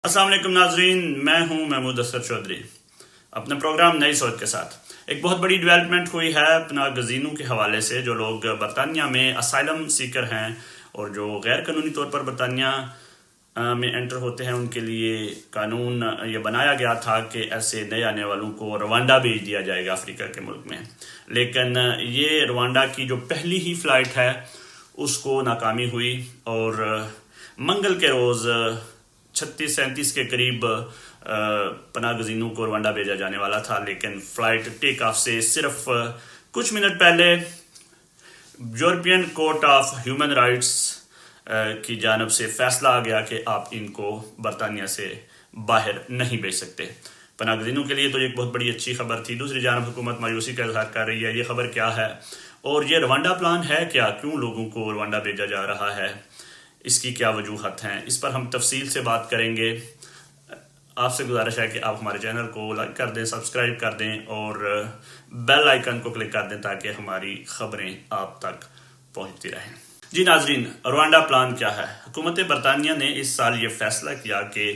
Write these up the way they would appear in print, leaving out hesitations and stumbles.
अस्सलाम वालेकुम नाजरीन, मैं हूं महमूद असद चौधरी अपने प्रोग्राम नई सोच के साथ। एक बहुत बड़ी डेवलपमेंट हुई है पनाह गज़ीनों के हवाले से। जो लोग बरतानिया में असाइलम सीकर हैं और जो गैर कानूनी तौर पर बरतानिया में एंटर होते हैं, उनके लिए कानून ये बनाया गया था कि ऐसे नए आने वालों को रवांडा भेज दिया जाएगा अफ्रीका के मुल्क में। लेकिन ये रवांडा की जो पहली ही फ़्लाइट है उसको नाकामी हुई और मंगल के रोज़ 36-37 के करीब पनाह गज़ीनों को रवांडा भेजा जाने वाला था। लेकिन फ़्लाइट टेक ऑफ से सिर्फ कुछ मिनट पहले European court of human rights की जानब से फ़ैसला आ गया कि आप इनको बरतानिया से बाहर नहीं भेज सकते। पनाह गज़ीनों के लिए तो एक बहुत बड़ी अच्छी खबर थी। दूसरी जानब हुकूमत मायूसी का इजहार कर रही है। ये खबर क्या है और ये रवांडा प्लान है क्या? क्यों लोगों को रवांडा भेजा जा रहा है? इसकी क्या वजूहत हैं? इस पर हम तफसील से बात करेंगे। आपसे गुजारिश है कि आप हमारे चैनल को लाइक कर दें, सब्सक्राइब कर दें और बेल आइकन को क्लिक कर दें ताकि हमारी खबरें आप तक पहुंचती रहें। जी नाजरीन, रवांडा प्लान क्या है? हुकूमत बरतानिया ने इस साल ये फैसला किया कि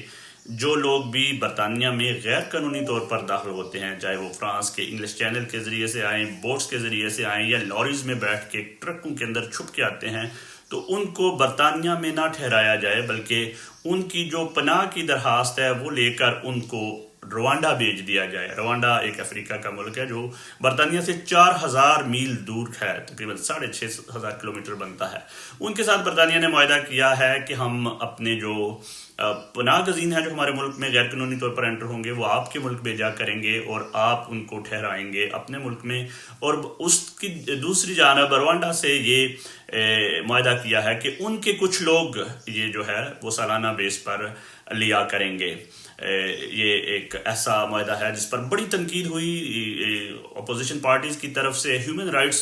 जो लोग भी बरतानिया में गैर कानूनी तौर पर दाखिल होते हैं, चाहे वो फ्रांस के इंग्लिश चैनल के ज़रिए से आएँ, बोट्स के ज़रिए से आएँ या लॉरीज़ में बैठ के ट्रकों के अंदर छुप के आते हैं, तो उनको बरतानिया में ना ठहराया जाए बल्कि उनकी जो पनाह की दरखास्त है वो लेकर उनको रवांडा भेज दिया जाए। रवांडा एक अफ्रीका का मुल्क है जो बरतानिया से 4000 मील दूर है, तकरीबन 6500 किलोमीटर बनता है। उनके साथ बरतानिया ने मुआहदा किया है कि हम अपने जो पनाह गज़ीन है जो हमारे मुल्क में गैर कानूनी तौर पर एंटर होंगे वो आपके मुल्क भेजा करेंगे और आप उनको ठहराएंगे अपने मुल्क में। और उसकी दूसरी जानब रवांडा से ये मुआहदा किया है कि उनके कुछ लोग ये जो है वो सालाना बेस पर लिया करेंगे। ये एक ऐसा मुआहदा है जिस पर बड़ी तनकीद हुई अपोजिशन पार्टीज़ की तरफ से, ह्यूमन राइट्स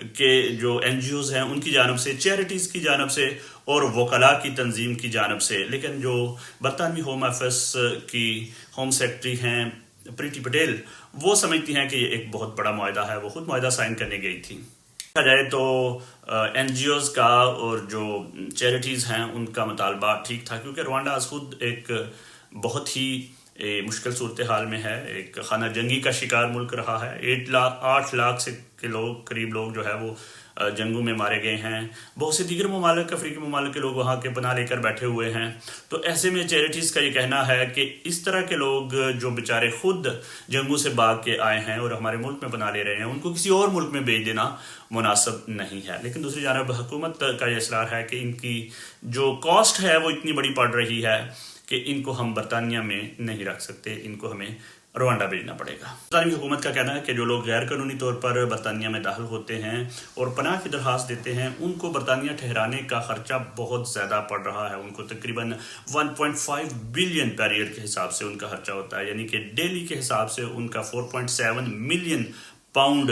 के जो NGOs हैं उनकी जानब से, चैरिटीज़ की जानब से और वकला की तंजीम की जानब से। लेकिन जो बरतानवी होम ऑफिस की होम सेक्रेटरी हैं प्रीति पटेल, वो समझती हैं कि ये एक बहुत बड़ा मुआहदा है। वो खुद मुआहदा साइन करने गई थी। देखा जाए तो NGOs का और जो चैरिटीज़ हैं उनका मुतालबा ठीक था, क्योंकि रवांडा खुद एक बहुत ही मुश्किल सूरत हाल में है। एक खाना जंगी का शिकार मुल्क रहा है। 8 लाख से के लोग करीब लोग जो है वो जंगों में मारे गए हैं। बहुत से दीगर ममालिक, अफ्रीकी ममालिक के लोग वहाँ के पनाह लेकर बैठे हुए हैं। तो ऐसे में चैरिटीज़ का ये कहना है कि इस तरह के लोग जो बेचारे खुद जंगों से भाग के आए हैं और हमारे मुल्क में पनाह ले रहे हैं, उनको किसी और मुल्क में भेज देना मुनासिब नहीं है। लेकिन दूसरी जानब हुकूमत का ये इसरार है कि इनकी जो कॉस्ट है वो इतनी बड़ी पड़ रही है कि इनको हम बरतानिया में नहीं रख सकते, इनको हमें रवांडा भेजना पड़ेगा। बरतानवी हुकूमत का कहना है कि जो लोग गैर कानूनी तौर पर बरतानिया में दाखिल होते हैं और पनाह की दरख्वास्त देते हैं, उनको बरतानिया ठहराने का ख़र्चा बहुत ज़्यादा पड़ रहा है। उनको तकरीबन 1.5 बिलियन पीरियड के हिसाब से उनका खर्चा होता है, यानी कि डेली के हिसाब से उनका 4.7 मिलियन पाउंड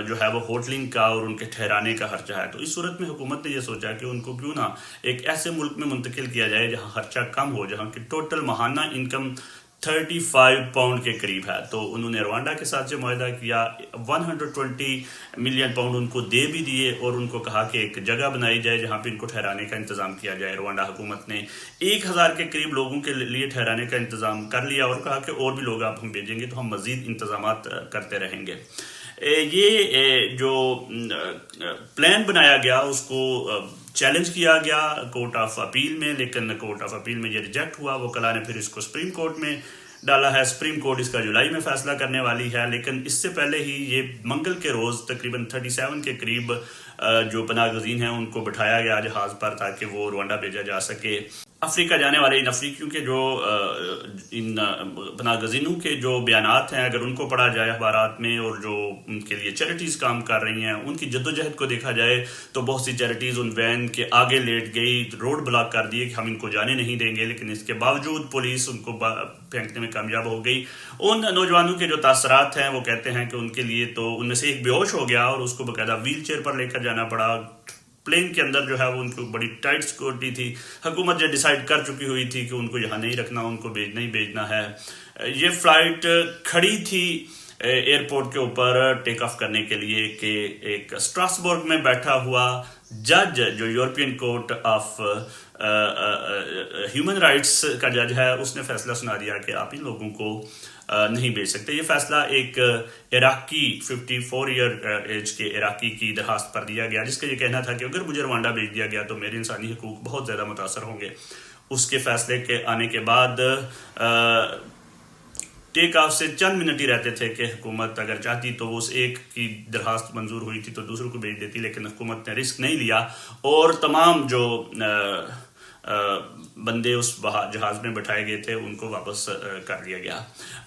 जो है वो होटलिंग का और उनके ठहराने का खर्चा है। तो इस सूरत में हुकूमत ने यह सोचा कि उनको क्यों ना एक ऐसे मुल्क में मुंतकिल किया जाए जहाँ खर्चा कम हो, जहाँ की टोटल माहाना इनकम 35 पाउंड के करीब है। तो उन्होंने रवांडा के साथ जो मुआहदा किया, 120 मिलियन पाउंड उनको दे भी दिए और उनको कहा कि एक जगह बनाई जाए जहाँ पे इनको ठहराने का इंतज़ाम किया जाए। रवांडा हुकूमत ने 1000 के करीब लोगों के लिए ठहराने का इंतज़ाम कर लिया और कहा कि और भी लोग आप हम भेजेंगे तो हम मज़ीद इंतज़ाम करते रहेंगे। ये जो प्लान बनाया गया उसको चैलेंज किया गया कोर्ट ऑफ अपील में, लेकिन कोर्ट ऑफ अपील में ये रिजेक्ट हुआ। वकला ने फिर इसको सुप्रीम कोर्ट में डाला है। सुप्रीम कोर्ट इसका जुलाई में फैसला करने वाली है। लेकिन इससे पहले ही ये मंगल के रोज़ तकरीबन 37 के करीब जो पनाह गज़ीन हैं उनको बिठाया गया जहाज़ पर ताकि वो रवांडा भेजा जा सके। अफ्रीका जाने वाले इन अफ्रीकियों के जो इन पनाह गज़ीनों के जो बयानात हैं, अगर उनको पढ़ा जाए अखबारात में और जो उनके लिए चैरिटीज़ काम कर रही हैं उनकी जद्दोजहद को देखा जाए तो बहुत सी चैरिटीज़ उन वैन के आगे लेट गई, रोड ब्लॉक कर दिए कि हम इनको जाने नहीं देंगे। लेकिन इसके बावजूद पुलिस उनको फेंकने में कामयाब हो गई। उन नौजवानों के जो तासरात हैं वो कहते हैं कि उनके लिए तो उनमें से एक बेहोश हो गया और उसको बाकायदा व्हील चेयर पर लेकर जाना पड़ा। प्लेन के अंदर जो है वो उनको बड़ी टाइट सिक्योरिटी थी। हुकूमत जो डिसाइड कर चुकी हुई थी कि उनको यहाँ नहीं रखना, उनको भेजना ही भेजना है। ये फ़्लाइट खड़ी थी एयरपोर्ट के ऊपर टेक ऑफ करने के लिए कि एक स्ट्रासबर्ग में बैठा हुआ जज जो European court of human rights کا جج ہے اس نے فیصلہ سنا دیا کہ آپ ان لوگوں کو نہیں بھیج سکتے. یہ فیصلہ ایک عراقی 54 ایئر ایج کے عراقی کی درخواست پر دیا گیا، جس کا یہ کہنا تھا کہ اگر مجھے روانڈا بھیج دیا گیا تو میرے انسانی حقوق بہت زیادہ متاثر ہوں گے. اس کے فیصلے کے آنے کے بعد ٹیک آف سے چند منٹ ہی رہتے تھے کہ حکومت اگر چاہتی تو اس ایک کی درخواست منظور ہوئی تھی تو دوسروں کو بھیج دیتی، لیکن حکومت نے رسک نہیں لیا اور تمام جو بندے اس جہاز میں بٹھائے گئے تھے ان کو واپس کر لیا گیا.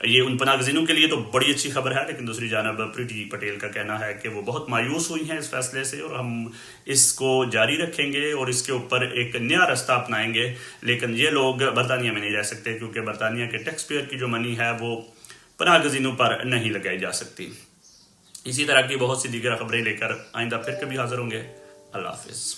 یہ ان پناہ گزینوں کے لیے تو بڑی اچھی خبر ہے، لیکن دوسری جانب پریٹی پٹیل کا کہنا ہے کہ وہ بہت مایوس ہوئی ہیں اس فیصلے سے اور ہم اس کو جاری رکھیں گے اور اس کے اوپر ایک نیا راستہ اپنائیں گے. لیکن یہ لوگ برطانیہ میں نہیں رہ سکتے کیونکہ برطانیہ کے ٹیکس پیئر کی جو منی ہے وہ پناہ گزینوں پر نہیں لگائی جا سکتی. اسی طرح کی بہت سی دیگر خبریں لے کر آئندہ پھر کبھی حاضر ہوں گے. اللہ حافظ.